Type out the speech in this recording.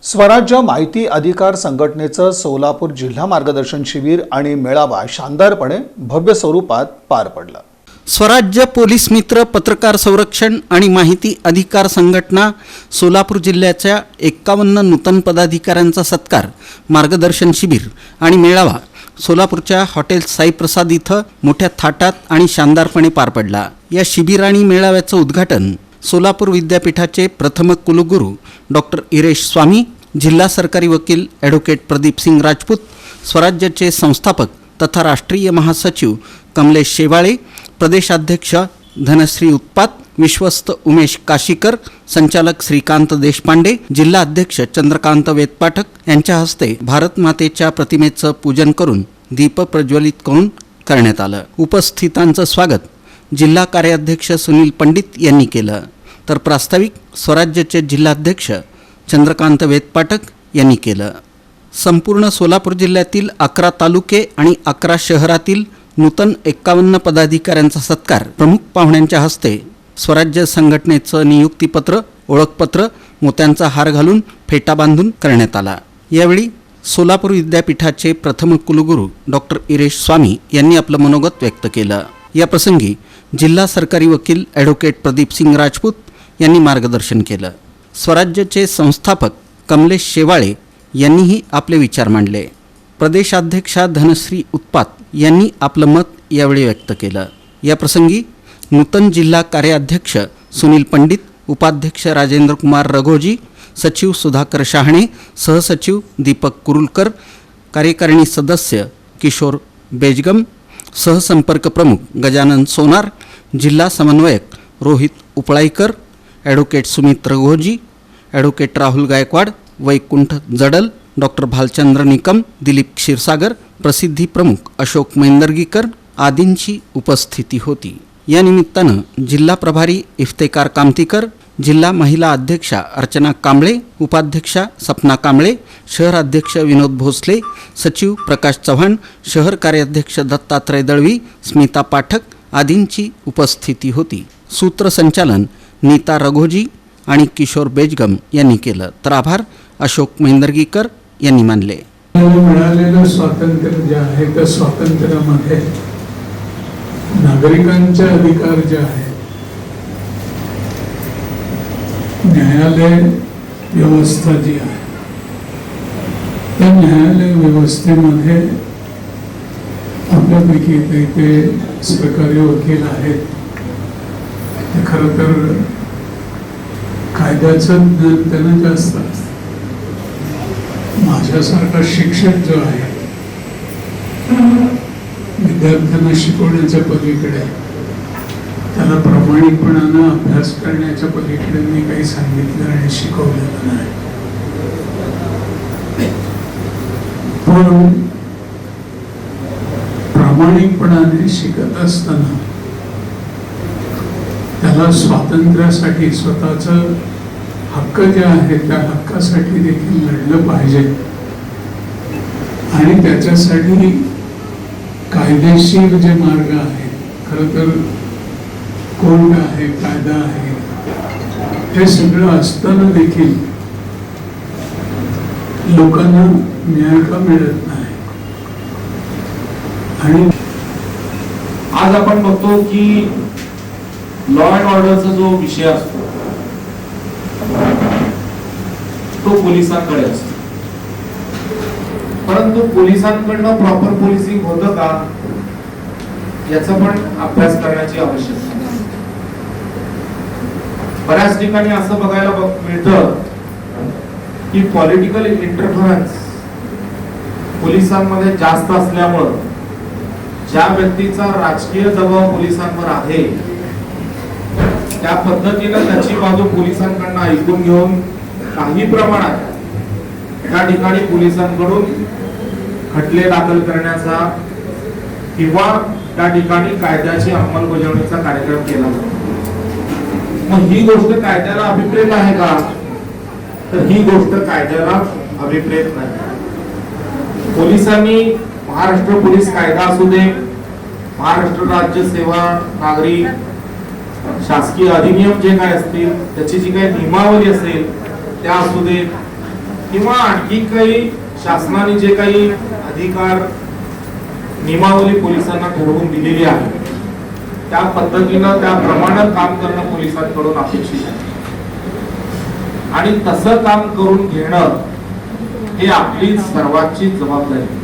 स्वराज्य माहिती अधिकार संघटनेचं सोलापूर जिल्हा मार्गदर्शन शिबिर आणि मेळावा शानदारपणे भव्य स्वरूपात पार पडला। स्वराज्य पोलीस मित्र पत्रकार संरक्षण आणि माहिती अधिकार संघटना सोलापूर जिल्ह्याच्या 51 नूतन पदाधिकाऱ्यांचा सत्कार, मार्गदर्शन शिबिर आणि मेळावा सोलापूरच्या हॉटेल साई प्रसाद इथं मोठ्या थाटात आणि शानदारपणे पार पडला। या शिबिर आणि मेळाव्याचं उद्घाटन सोलापूर विद्यापीठाचे प्रथम कुलगुरू डॉक्टर इरेश स्वामी, जिल्हा सरकारी वकील ॲडव्होकेट प्रदीप सिंग राजपूत, स्वराज्याचे संस्थापक तथा राष्ट्रीय महासचिव कमलेश शेवाळे, प्रदेशाध्यक्ष धनश्री उत्पात, विश्वस्त उमेश काशीकर, संचालक श्रीकांत देशपांडे, जिल्हा अध्यक्ष चंद्रकांत वेदपाठक यांच्या हस्ते भारत मातेच्या प्रतिमेचं पूजन करून दीप प्रज्वलित करून करण्यात आलं। उपस्थितांचं स्वागत जिल्हा कार्याध्यक्ष सुनील पंडित यांनी केलं, तर प्रास्ताविक स्वराज्याचे जिल्हाध्यक्ष चंद्रकांत वेदपाठक यांनी केलं। संपूर्ण सोलापूर जिल्ह्यातील 11 तालुके आणि 11 शहरातील नूतन 51 पदाधिकाऱ्यांचा सत्कार प्रमुख पाहुण्यांच्या हस्ते स्वराज्य संघटनेचं नियुक्तीपत्र, ओळखपत्र, मोत्यांचा हार घालून फेटा बांधून करण्यात आला। यावेळी सोलापूर विद्यापीठाचे प्रथम कुलगुरू डॉक्टर इरेश स्वामी यांनी आपलं मनोगत व्यक्त केलं। या प्रसंगी जिल्हा सरकारी वकील ॲडव्होकेट प्रदीप सिंग राजपूत यांनी मार्गदर्शन केलं। स्वराज्याचे संस्थापक कमलेश शेवाळे यांनीही आपले विचार मांडले। प्रदेशाध्यक्षा धनश्री उत्पात यांनी आपलं मत यावेळी व्यक्त केलं। या प्रसंगी नूतन जिल्हा कार्याध्यक्ष सुनील पंडित, उपाध्यक्ष राजेंद्र कुमार रघोजी, सचिव सुधाकर शहाणे, सहसचिव दीपक कुरुलकर, कार्यकारिणी सदस्य किशोर बेजगम, सहसंपर्क प्रमुख गजानन सोनार, जिल्हा समन्वयक Rohit Upalaikar, advocate Sumit Raghoji, advocate Rahul Gaikwad, Vaikunth Jadal, doctor Bhalchandra Nikam, Dilip Kshirsagar, प्रसिद्धी प्रमुख अशोक मैंदर्गीकर आदींची उपस्थिती होती। या निमित्तानं जिल्हा प्रभारी इफ्तेकार कामतीकर, जिल्हा महिला अध्यक्षा अर्चना कांबळे, उपाध्यक्षा सपना कांबळे, शहर अध्यक्ष विनोद भोसले, सचिव प्रकाश चव्हाण, शहर कार्याध्यक्ष दत्तात्रय दळवी, स्मिता पाठक आदींची उपस्थिती होती। सूत्रसंचालन नीता रघोजी आणि किशोर बेजगम यांनी केलं, तर आभार अशोक मैंदर्गीकर यांनी मानले। मिळालेलं स्वातंत्र्य जे आहे त्या स्वातंत्र्यामध्ये नागरिकांचे अधिकार जे आहेत, न्यायालय व्यवस्था जी आहे त्या न्यायालय व्यवस्थेमध्ये आपल्यापैकी काही सरकारी वकील आहेत, ते खरं तर कायद्याचं ज्ञान त्यांना जास्त असतं। माझ्यासारखा शिक्षक जो आहे, विद्यार्थ्यांना शिकवण्याच्या पलीकडे, त्याला प्रामाणिकपणानं अभ्यास करण्याच्या पलीकडे मी काही सांगितलं आणि शिकवलेलं नाही। पण प्रामाणिकपणाने शिकत असताना त्याला स्वातंत्र्यासाठी, स्वतःचं हक्क जे आहे त्या हक्कासाठी देखील लढलं पाहिजे आणि त्याच्यासाठी कायदेशीर जे मार्ग आहेत, खरं तर कोर्ट आहे, कायदा आहे, हे सगळं असताना देखील लोकांना न्याय का मिळत नाही। आणि आज आपण बघतो की लॉ अँड ऑर्डरचा जो विषय असतो तो पोलिसांकडे असतो, परंतु पोलिसांकडनं प्रॉपर पोलिसिंग होतं का याचा पण अभ्यास करण्याची आवश्यकता आहे। बऱ्याच ठिकाणी असं बघायला मिळतं की पॉलिटिकल इंटरफरन्स पोलिसांमध्ये जास्त असल्यामुळं ज्या व्यक्तीचा राजकीय दबाव पोलिसांवर आहे त्या पद्धतीने त्याची बाजू पोलिसांकडून ऐकून घेऊन काही प्रमाणात या ठिकाणी पोलिसांकडून खटले दाखल करण्याचा किंवा त्या ठिकाणी कायद्याची अंमलबजावणीचा कार्यक्रम केला जातो। मग ही गोष्ट कायद्याला अभिप्रेत आहे का? तर ही गोष्ट कायद्याला अभिप्रेत नाही। पोलिसांनी महाराष्ट्र पोलीस कायदा असू दे, महाराष्ट्र राज्य सेवा नागरी शासकीय अधिनियम जे काय असतील त्याची जी काही नियमावली असेल त्या असू दे, किंवा आणखी काही शासनाने जे काही अधिकार नियमावली पोलिसांना ठरवून दिलेली आहे त्या पद्धतीनं त्याप्रमाणे काम करणं पोलिसांकडून अपेक्षित आहे आणि तसं काम करून घेणं हे आपली सर्वांची जबाबदारी आहे.